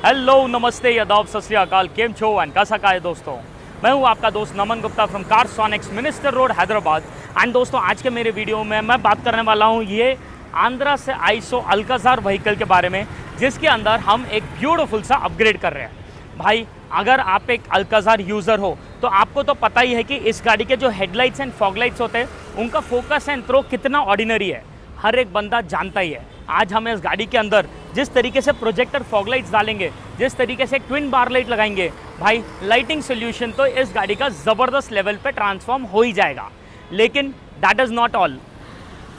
Hello नमस्ते आदाब सत श्री अकाल केम छो एंड कैसा का है दोस्तों। मैं हूं आपका दोस्त Naman Gupta from Carsonics minister road Hyderabad. And दोस्तों आज के मेरे वीडियो में मैं बात करने वाला हूं ये आंध्रा से आईसो अल्काजार व्हीकल के बारे में, जिसके अंदर हम एक ब्यूटीफुल सा अपग्रेड कर रहे हैं। भाई अगर आप एक अल्काजार यूज़र हो तो आपको तो पता ही है कि इस गाड़ी के जो हेडलाइट्स एंड फॉगलाइट्स होते हैं उनका फोकस एंड थ्रो कितना ऑर्डिनरी है, हर एक बंदा जानता ही है। आज हम इस गाड़ी के अंदर जिस तरीके से प्रोजेक्टर फॉगलाइट्स डालेंगे, जिस तरीके से ट्विन बार लाइट लगाएंगे, भाई लाइटिंग सोल्यूशन तो इस गाड़ी का ज़बरदस्त लेवल पे ट्रांसफॉर्म हो ही जाएगा। लेकिन दैट इज़ नॉट ऑल।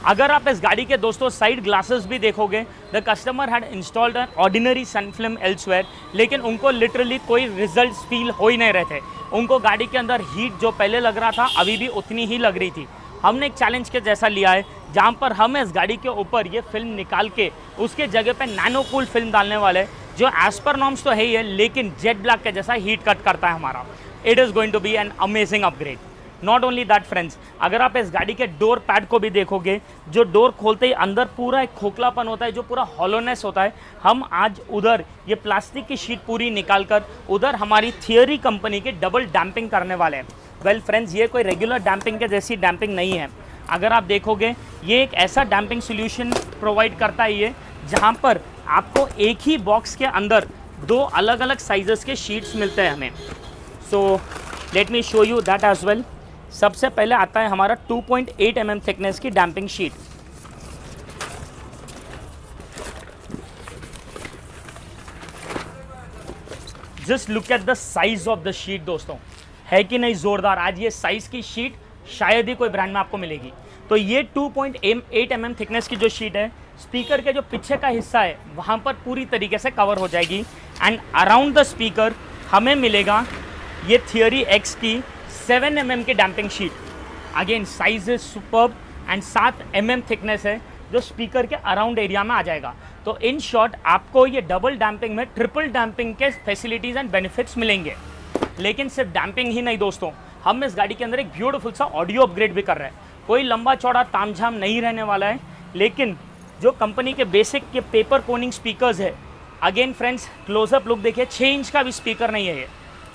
अगर आप इस गाड़ी के दोस्तों साइड ग्लासेस भी देखोगे, the customer had installed an ordinary sun film elsewhere, लेकिन उनको लिटरली कोई रिजल्ट फील हो ही नहीं रहे थे। उनको गाड़ी के अंदर हीट जो पहले लग रहा था अभी भी उतनी ही लग रही थी। हमने एक चैलेंज के जैसा लिया है जहाँ पर हम इस गाड़ी के ऊपर ये फिल्म निकाल के उसके जगह पे नैनो कूल फिल्म डालने वाले, जो एज पर नॉर्म्स तो है ही है लेकिन जेट ब्लैक के जैसा हीट कट करता है हमारा। It is going to be an amazing upgrade. Not only that friends, अगर आप इस गाड़ी के डोर पैड को भी देखोगे, जो डोर खोलते ही अंदर पूरा एक खोखलापन होता है, जो पूरा हॉलोनेस होता है, हम आज उधर ये प्लास्टिक की शीट पूरी निकाल कर उधर हमारी थियरी कंपनी के डबल डैम्पिंग करने वाले हैं। वेल फ्रेंड्स, ये कोई रेगुलर डैम्पिंग के जैसी डैम्पिंग नहीं है। अगर आप देखोगे ये एक ऐसा डैम्पिंग सोल्यूशन प्रोवाइड करता है ये, जहाँ पर आपको एक ही बॉक्स के अंदर दो अलग अलग साइजेस के शीट्स मिलते हैं हमें। So let me show you that as well. सबसे पहले आता है हमारा 2.8 mm थिकनेस की damping sheet. Just look at the size of the sheet दोस्तों, है कि नहीं जोरदार। आज ये साइज की शीट शायद ही कोई ब्रांड में आपको मिलेगी। तो ये 2.8 mm थिकनेस की जो शीट है, स्पीकर के जो पीछे का हिस्सा है वहाँ पर पूरी तरीके से कवर हो जाएगी। एंड अराउंड द स्पीकर हमें मिलेगा ये थियरी एक्स की 7 mm की damping sheet. Again size is superb and 7 mm thickness है जो स्पीकर के अराउंड एरिया में आ जाएगा। तो इन शॉर्ट आपको ये डबल डैम्पिंग में ट्रिपल डैम्पिंग के फैसिलिटीज़ एंड बेनिफिट्स मिलेंगे। लेकिन सिर्फ डैम्पिंग ही नहीं दोस्तों, हम इस गाड़ी के अंदर एक ब्यूटीफुल सा ऑडियो अपग्रेड भी कर रहे हैं। कोई लंबा चौड़ा तामझाम नहीं रहने वाला है, लेकिन जो कंपनी के बेसिक के पेपर कोनिंग स्पीकर्स है, अगेन फ्रेंड्स क्लोजअप लुक देखिए, 6 इंच का भी स्पीकर नहीं है ये।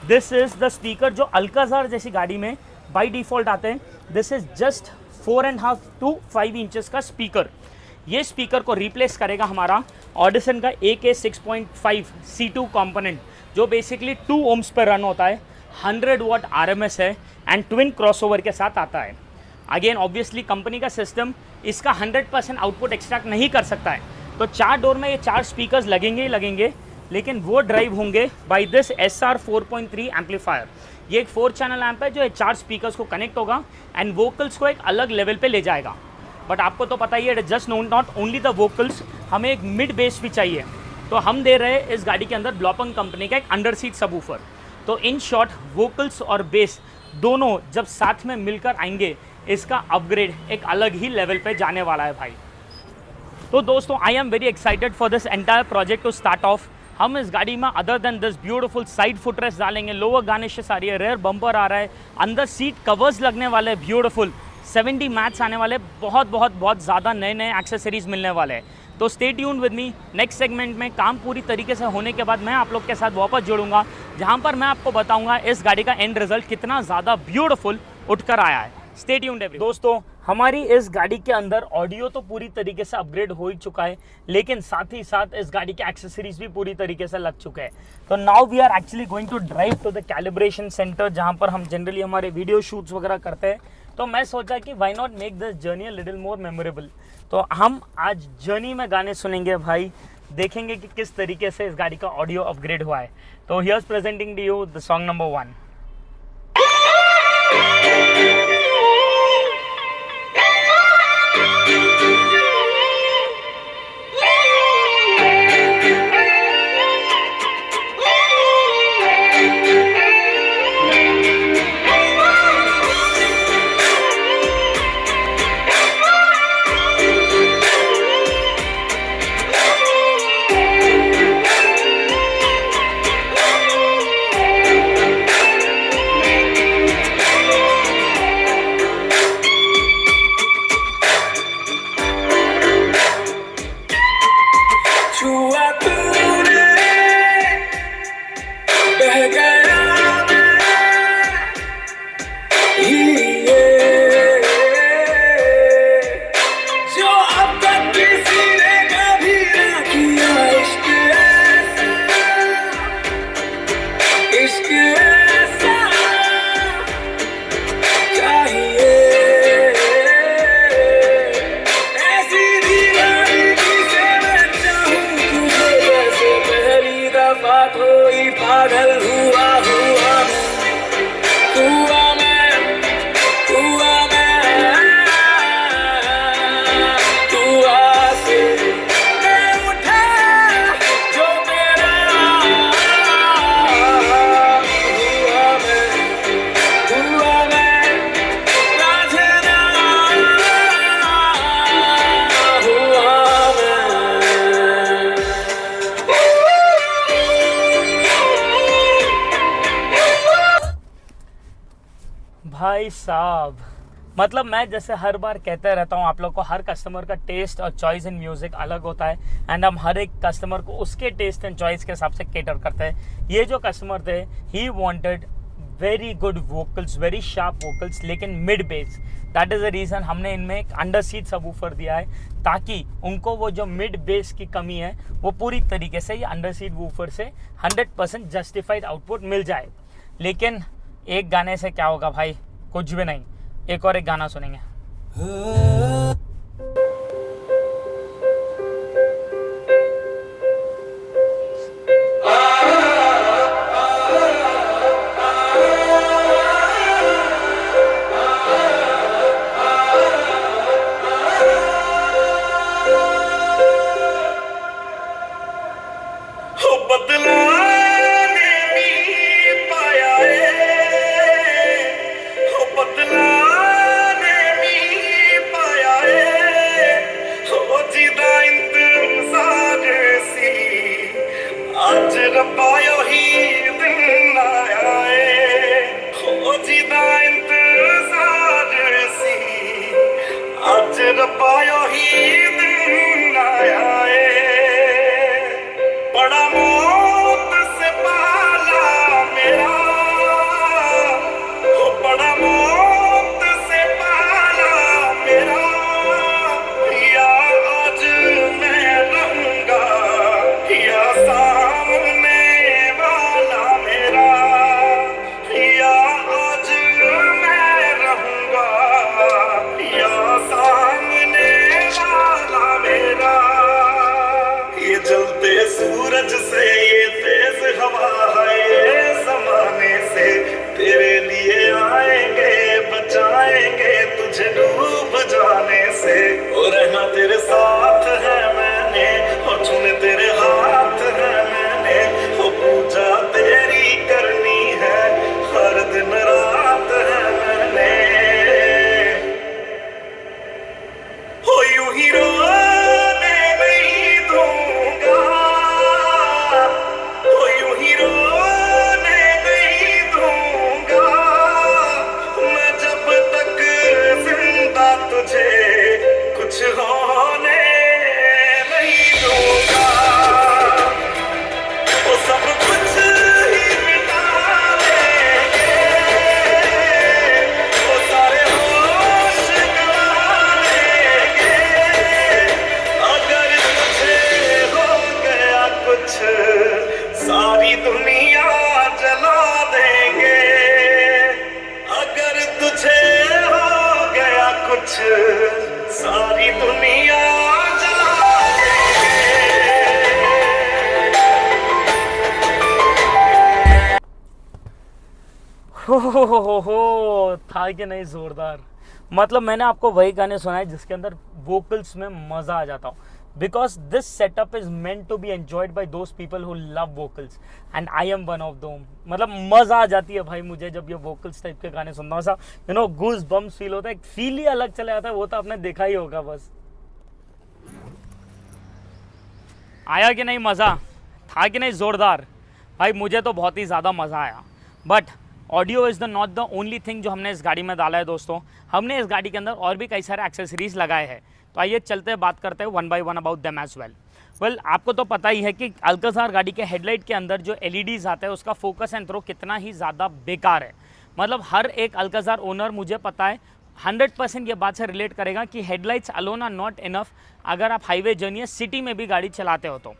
दिस इज़ द स्पीकर जो अल्काजार जैसी गाड़ी में बाई डिफ़ॉल्ट आते हैं। This is just 4.5 to 5 inches का स्पीकर। ये स्पीकर को रिप्लेस करेगा हमारा ऑडिसन का AK6.5 C2 कंपोनेंट, जो बेसिकली 2 ohms पर रन होता है, 100 वाट RMS है एंड ट्विन क्रॉसओवर के साथ आता है। अगेन ऑब्वियसली कंपनी का सिस्टम इसका 100% आउटपुट एक्सट्रैक्ट नहीं कर सकता है, तो 4 डोर में ये 4 स्पीकर्स लगेंगे ही लगेंगे, लेकिन वो ड्राइव होंगे बाय दिस SR 4.3 एम्पलीफायर। ये एक 4 चैनल एम्प है जो ये 4 स्पीकर्स को कनेक्ट होगा एंड वोकल्स को एक अलग लेवल पे ले जाएगा। बट आपको तो पता ही है, just not only the vocals, हमें एक मिड बेस भी चाहिए। तो हम दे रहे हैं इस गाड़ी के अंदर ब्लॉपंग कंपनी का एक अंडर सीट सबवूफर। तो इन शॉर्ट वोकल्स और बेस दोनों जब साथ में मिलकर आएंगे, इसका अपग्रेड एक अलग ही लेवल पे जाने वाला है भाई। तो दोस्तों I am very excited for this entire project to start off. हम इस गाड़ी में other than this beautiful side footrest डालेंगे, लोअर गार्निशेस आ रही है, रेयर बम्पर आ रहा है, अंदर सीट कवर्स लगने वाले हैं ब्यूटीफुल, 70 मैट्स आने वाले, बहुत ज़्यादा नए नए एक्सेसरीज मिलने वाले हैं। तो stay tuned with me. Next segment में काम पूरी तरीके से होने के बाद मैं आप लोग के साथ वापस जुड़ूंगा, जहां पर मैं आपको बताऊंगा इस गाड़ी का एंड रिजल्ट कितना ज़्यादा ब्यूटीफुल उठकर आया है। Stay tuned everyone. दोस्तों हमारी इस गाड़ी के अंदर ऑडियो तो पूरी तरीके से अपग्रेड हो ही चुका है, लेकिन साथ ही साथ इस गाड़ी के एक्सेसरीज भी पूरी तरीके से लग चुके हैं। तो now we are actually going to drive to the calibration centre, जहां पर हम जनरली हमारे वीडियो शूट्स वगैरह करते हैं। तो मैं सोचा कि why not make this journey a little more memorable. तो हम आज जर्नी में गाने सुनेंगे भाई, देखेंगे कि किस तरीके से इस गाड़ी का ऑडियो अपग्रेड हुआ है। तो here's presenting to you the song number 1। दफा कोई पागल हुआ हुआ हुआ मैं हुआ से मैं उठा जो मेरा हुआ मैं राजना हुआ भाई साहब, मतलब मैं जैसे हर बार कहते रहता हूँ आप लोग को, हर कस्टमर का टेस्ट और चॉइस इन म्यूज़िक अलग होता है एंड हम हर एक कस्टमर को उसके टेस्ट एंड चॉइस के हिसाब से केटर करते हैं। ये जो कस्टमर थे, he wanted very good vocals, very sharp vocals, लेकिन mid bass. That is the reason हमने इनमें एक अंडर सीट सबवूफर दिया है, ताकि उनको वो जो मिड बेस की कमी है वो पूरी तरीके से ये अंडर सीट वूफर से 100% जस्टिफाइड आउटपुट मिल जाए। लेकिन एक गाने से क्या होगा भाई, कुछ भी नहीं। एक और एक गाना सुनेंगे। सूरज से ये तेज हवा है, ये जमाने से तेरे लिए आएंगे, बचाएंगे तुझे डूब जाने से। और रहना तेरे साथ है मैंने, और चुने तेरे हाथ है मैंने, वो पूजा तेरी करनी है हर दिन रात है मैंने। हो यूं ही रोने नहीं दूंगा, हो यूं ही रोने नहीं दूंगा, मैं जब तक जिंदा तुझे कुछ होने नहीं दूंगा। वो सब कुछ ही मिटा देंगे, वो सारे होश गंवा देंगे, अगर तुझे हो गया कुछ सारी दुनिया जला देंगे। अगर तुझे हो गया कुछ सारी दुनिया जला देंगे। हो था कि नहीं जोरदार। मतलब मैंने आपको वही गाने सुनाए जिसके अंदर वोकल्स में मजा आ जाता हूँ, because this setup is meant to be enjoyed by those people who love vocals and I am one of them. मतलब मजा आ जाती है भाई मुझे जब ये वोकल्स टाइप के गाने सुनता हूँ। So you know goose bumps feel होता है, एक फील ही अलग चला जाता है। वो तो आपने देखा ही होगा। बस आया कि नहीं मज़ा, था कि नहीं ज़ोरदार। भाई मुझे तो बहुत ही ज़्यादा मज़ा आया। But audio is the not the only thing जो हमने इस गाड़ी में डाला है दोस्तों। हमने इस गाड़ी के अंदर और भी कई सारे एक्सेसरीज़ लगाए हैं। तो आइए चलते हैं, बात करते हैं one by one about them as well. Well आपको तो पता ही है कि अल्काज़ार गाड़ी के हेडलाइट के अंदर जो LEDs आता है उसका फोकस एंड थ्रो कितना ही ज़्यादा बेकार है। मतलब हर एक अल्काज़ार ओनर, मुझे पता है 100% ये बात से रिलेट करेगा कि headlights alone are not enough अगर आप हाईवे जर्नी या सिटी में भी गाड़ी चलाते हो तो।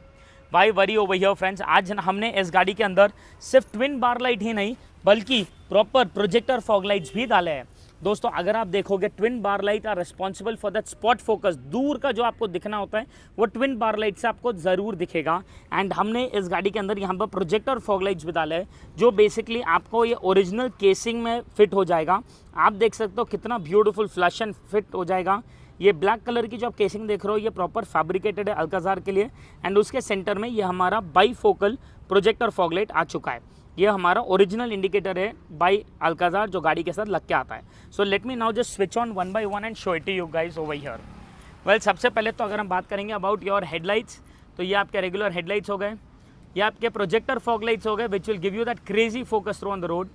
भाई वरी ओवर हियर फ्रेंड्स, आज हमने इस गाड़ी के अंदर सिर्फ ट्विन बार लाइट ही नहीं बल्कि प्रॉपर प्रोजेक्टर फॉग लाइट्स भी डाले हैं। दोस्तों अगर आप देखोगे twin bar light are responsible for that spot focus, दूर का जो आपको दिखना होता है वो ट्विन बार लाइट से आपको ज़रूर दिखेगा। एंड हमने इस गाड़ी के अंदर यहाँ पर प्रोजेक्टर फॉग लाइट्स भी डाला है जो बेसिकली आपको ये ओरिजिनल केसिंग में फिट हो जाएगा। आप देख सकते हो कितना ब्यूटीफुल फ्लश एंड फिट हो जाएगा। ये ब्लैक कलर की जो आप केसिंग देख रहे हो ये प्रॉपर फैब्रिकेटेड है अल्काजार के लिए। एंड उसके सेंटर में ये हमारा bifocal projector fog light आ चुका है। ये हमारा ओरिजिनल इंडिकेटर है बाई अल्काजार जो गाड़ी के साथ लग के आता है। So let me now just switch on one by one and show it to you guys over here. Well सबसे पहले तो अगर हम बात करेंगे अबाउट योर हेडलाइट्स, तो ये आपके रेगुलर हेडलाइट्स हो गए, ये आपके प्रोजेक्टर फॉग लाइट्स हो गए which will give you that crazy focus through on the road.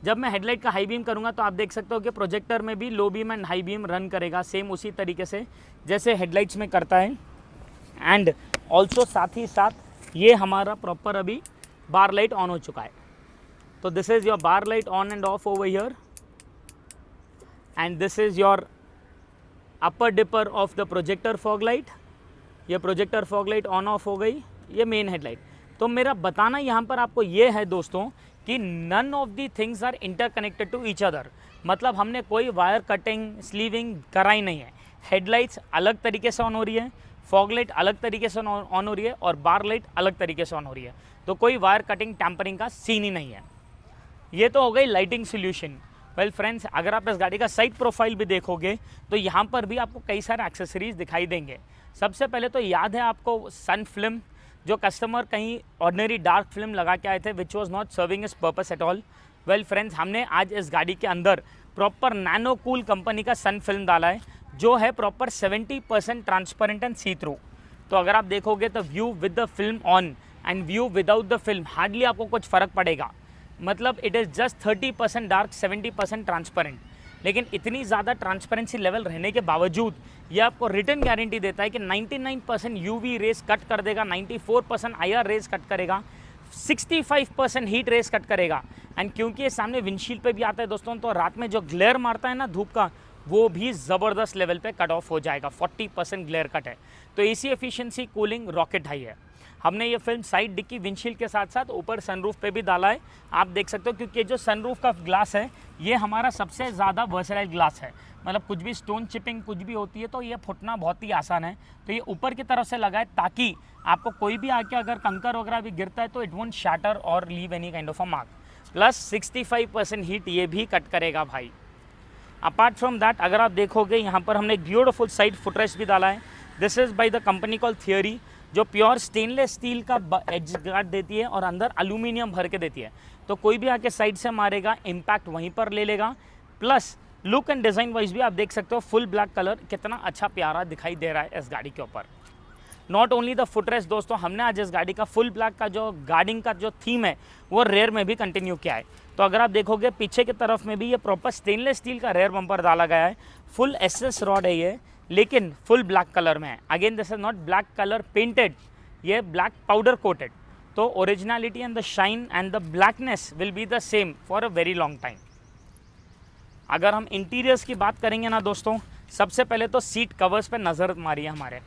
जब मैं हेडलाइट का हाई बीम करूंगा तो आप देख सकते हो कि प्रोजेक्टर में भी low beam and high beam run करेगा सेम उसी तरीके से जैसे हेडलाइट्स में करता है। एंड ऑल्सो साथ ही साथ ये हमारा प्रॉपर अभी बार लाइट ऑन हो चुका है। तो this is your bar light on and off over here and this is your upper dipper of the projector fog light. ये projector fog light on off हो गई, ये मेन हेडलाइट। तो मेरा बताना यहाँ पर आपको ये है दोस्तों कि none of the things are interconnected to each other, मतलब हमने कोई वायर कटिंग स्लीविंग कराई नहीं है। हेडलाइट्स अलग तरीके से ऑन हो रही है, फॉग लाइट अलग तरीके से ऑन हो रही है और बार लाइट अलग तरीके से ऑन हो रही है। तो कोई वायर कटिंग टैम्परिंग का सीन ही नहीं है। ये तो हो गई लाइटिंग सोल्यूशन। वेल फ्रेंड्स, अगर आप इस गाड़ी का साइड प्रोफाइल भी देखोगे तो यहाँ पर भी आपको कई सारे एक्सेसरीज दिखाई देंगे। सबसे पहले तो याद है आपको सन फिल्म, जो कस्टमर कहीं ऑर्डिनरी डार्क फिल्म लगा के आए थे विच वॉज नॉट सर्विंग इस purpose at all. Well friends, हमने आज इस गाड़ी के अंदर प्रॉपर नैनो कूल कंपनी का सन फिल्म डाला है जो है proper 70% transparent and see through. तो अगर आप देखोगे तो view with the film on and view without the film hardly आपको कुछ फ़र्क पड़ेगा, मतलब it is just 30% dark 70% transparent. लेकिन इतनी ज़्यादा ट्रांसपेरेंसी लेवल रहने के बावजूद ये आपको रिटर्न गारंटी देता है कि 99% यूवी रेस कट कर देगा, 94% IR रेस कट करेगा, 65% हीट रेस कट करेगा। एंड क्योंकि ये सामने विंडशील्ड पे भी आता है दोस्तों, तो रात में जो ग्लेयर मारता है ना धूप का, वो भी ज़बरदस्त लेवल पे कट ऑफ हो जाएगा। 40% ग्लेयर कट है। तो AC efficiency cooling rocket high है। हमने ये फिल्म साइड डिक्की विंडशील्ड के साथ साथ ऊपर सनरूफ पे भी डाला है, आप देख सकते हो, क्योंकि जो सनरूफ का ग्लास है ये हमारा सबसे ज़्यादा वर्सेटाइल ग्लास है। मतलब कुछ भी स्टोन चिपिंग कुछ भी होती है तो ये फुटना बहुत ही आसान है। तो ये ऊपर की तरफ से लगा है ताकि आपको कोई भी आके अगर कंकर वगैरह भी गिरता है तो इट वोंट शैटर और leave any kind of a mark. Plus 65% heat ये भी कट करेगा भाई। अपार्ट फ्रॉम दैट अगर आप देखोगे यहाँ पर हमने एक ब्यूटीफुल साइड फुटरेस्ट भी डाला है। This is by the company call theory, जो प्योर स्टेनलेस स्टील का एज गार्ड देती है और अंदर एल्यूमिनियम भर के देती है। तो कोई भी आके साइड से मारेगा इम्पैक्ट वहीं पर ले लेगा। Plus look and design wise भी आप देख सकते हो फुल ब्लैक कलर कितना अच्छा प्यारा दिखाई दे रहा है इस गाड़ी के ऊपर। नॉट ओनली द फुटरेस्ट दोस्तों, हमने आज इस गाड़ी का फुल ब्लैक का जो गार्डिंग का जो थीम है वो रेयर में भी कंटिन्यू किया है। तो अगर आप देखोगे पीछे की तरफ में भी ये प्रॉपर स्टेनलेस स्टील का रेयर बम्पर डाला गया है। फुल SS रॉड है ये, लेकिन फुल ब्लैक कलर में है। Again this is not black colour painted, ये ब्लैक पाउडर कोटेड। तो originality and the shine and the blackness will be the same for a very long time. अगर हम interiors की बात करेंगे ना दोस्तों, सबसे पहले तो सीट कवर्स पे नज़र मारिए हमारे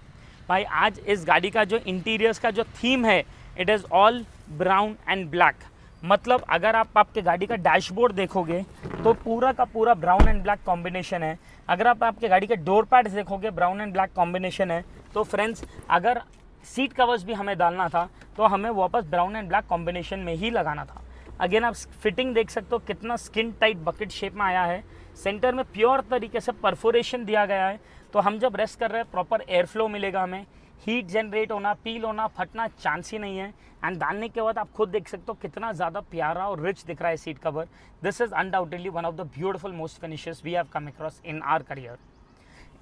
भाई। आज इस गाड़ी का जो इंटीरियर्स का जो थीम है it is all brown and black. मतलब अगर आप आपके गाड़ी का डैशबोर्ड देखोगे तो पूरा का पूरा ब्राउन एंड ब्लैक कॉम्बिनेशन है। अगर आप आपके गाड़ी के डोर पैड्स देखोगे ब्राउन एंड ब्लैक कॉम्बिनेशन है। तो फ्रेंड्स, अगर सीट कवर्स भी हमें डालना था तो हमें वापस ब्राउन एंड ब्लैक कॉम्बिनेशन में ही लगाना था। अगेन आप फिटिंग देख सकते हो कितना स्किन टाइट बकेट शेप में आया है। सेंटर में प्योर तरीके से परफोरेशन दिया गया है। तो हम जब रेस्ट कर रहे हैं प्रॉपर एयर फ्लो मिलेगा हमें। हीट जनरेट होना, पील होना, फटना चांस ही नहीं है। एंड डालने के बाद आप खुद देख सकते हो कितना ज़्यादा प्यारा और रिच दिख रहा है seat cover. This is undoubtedly one of the beautiful most finishes we have come across in our career.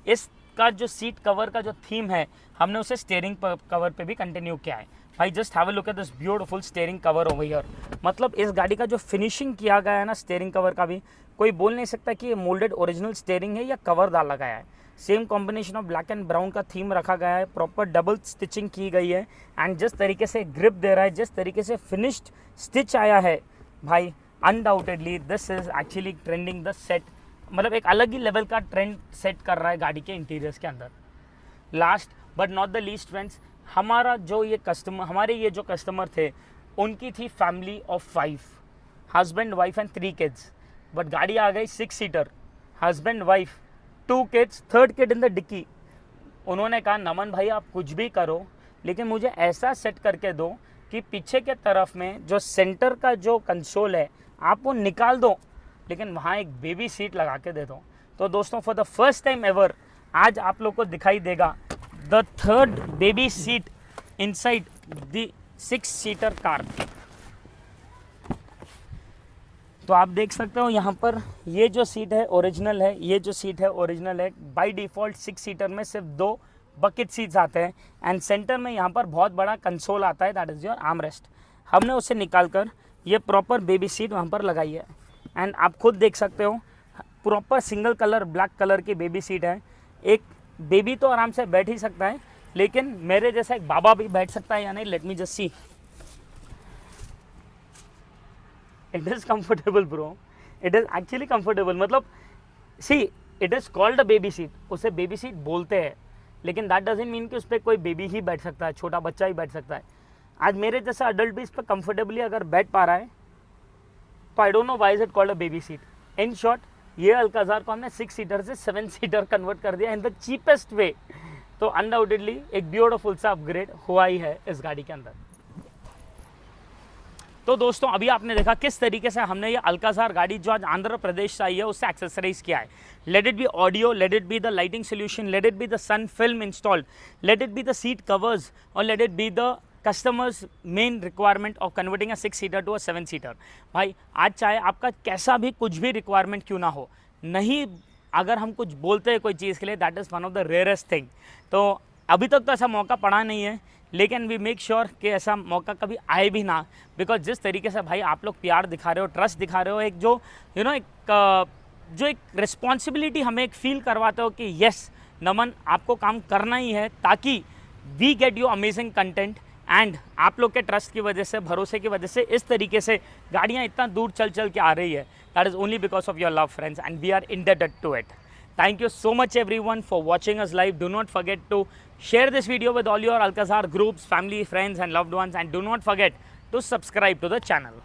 इसका जो सीट कवर का जो थीम है हमने उसे स्टीयरिंग कवर पे भी कंटिन्यू किया है। भाई just have a look at this beautiful steering cover over here. मतलब इस गाड़ी का जो फिनिशिंग किया गया है ना स्टीयरिंग कवर का भी, कोई बोल नहीं सकता कि ये मोल्डेड ओरिजिनल स्टीयरिंग है या कवर डाला गया है। Same combination of black and brown का थीम रखा गया है, प्रॉपर डबल स्टिचिंग की गई है। एंड जिस तरीके से ग्रिप दे रहा है, जिस तरीके से फिनिश्ड स्टिच आया है भाई, undoubtedly this is actually trending the set. मतलब एक अलग ही लेवल का ट्रेंड सेट कर रहा है गाड़ी के इंटीरियर्स के अंदर। Last but not the least friends, हमारे ये जो कस्टमर थे उनकी थी family of 5, husband wife and 3 kids. But गाड़ी आ गई 6 seater. Husband wife, 2 kids, 3rd kid in the dicky. उन्होंने कहा नमन भाई आप कुछ भी करो लेकिन मुझे ऐसा सेट करके दो कि पीछे के तरफ में जो सेंटर का जो कंसोल है आप वो निकाल दो, लेकिन वहाँ एक बेबी सीट लगा के दे दो। तो दोस्तों for the first time ever आज आप लोग को दिखाई देगा the 3rd baby seat inside the 6-सीटर कार। तो आप देख सकते हो यहाँ पर ये जो सीट है ओरिजिनल है, ये जो सीट है ओरिजिनल है। बाय डिफ़ॉल्ट 6-सीटर में सिर्फ 2 बकेट सीट्स आते हैं एंड सेंटर में यहाँ पर बहुत बड़ा कंसोल आता है, दैट इज़ योर आर्मरेस्ट। हमने उसे निकाल कर ये प्रॉपर बेबी सीट वहाँ पर लगाई है एंड आप खुद देख सकते हो proper single colour black colour की बेबी सीट है। एक बेबी तो आराम से बैठ ही सकता है, लेकिन मेरे जैसा एक बाबा भी बैठ सकता है या नहीं, let me just see. It is comfortable bro, it is actually comfortable. मतलब see it is called a baby seat, उसे बेबी सीट बोलते हैं, लेकिन दैट डजंट मीन कि उस पर कोई बेबी ही बैठ सकता है, छोटा बच्चा ही बैठ सकता है। आज मेरे जैसा अडल्ट भी इस पर कंफर्टेबली अगर बैठ पा रहा है तो I don't know why is it called a baby seat. In short ये अल्काज़ार को हमने 6-सीटर से 7-सीटर कन्वर्ट कर दिया इन द चीपेस्ट वे। तो अनडाउटेडली एक ब्यूटीफुल सा अपग्रेड हुआ ही है इस गाड़ी के अंदर। तो दोस्तों अभी आपने देखा किस तरीके से हमने ये अल्काज़ार गाड़ी जो आज आंध्र प्रदेश से आई है उससे एक्सेसराइज किया है। Let it be audio, let it be the lighting solution, let it be the sun film installed, let it be the seat covers और let it be the customers main requirement of converting a 6-सीटर to a 7-सीटर। भाई आज चाहे आपका कैसा भी कुछ भी रिक्वायरमेंट क्यों ना हो, नहीं अगर हम कुछ बोलते हैं कोई चीज़ के लिए that is one of the rarest thing. तो अभी तक तो ऐसा मौका पड़ा नहीं है, लेकिन वी मेक श्योर कि ऐसा मौका कभी आए भी ना, बिकॉज जिस तरीके से भाई आप लोग प्यार दिखा रहे हो, ट्रस्ट दिखा रहे हो, एक जो एक रिस्पॉन्सिबिलिटी हमें एक फील करवाते हो कि यस नमन आपको काम करना ही है ताकि we get you amazing content. And आप लोग के ट्रस्ट की वजह से, भरोसे की वजह से इस तरीके से गाड़ियाँ इतना दूर चल चल के आ रही है, that is only because of your love friends and we are indebted to it. Thank you so much everyone for watching us live. Do not forget to share this video with all your Alcazar groups, family, friends and loved ones, and do not forget to subscribe to the channel.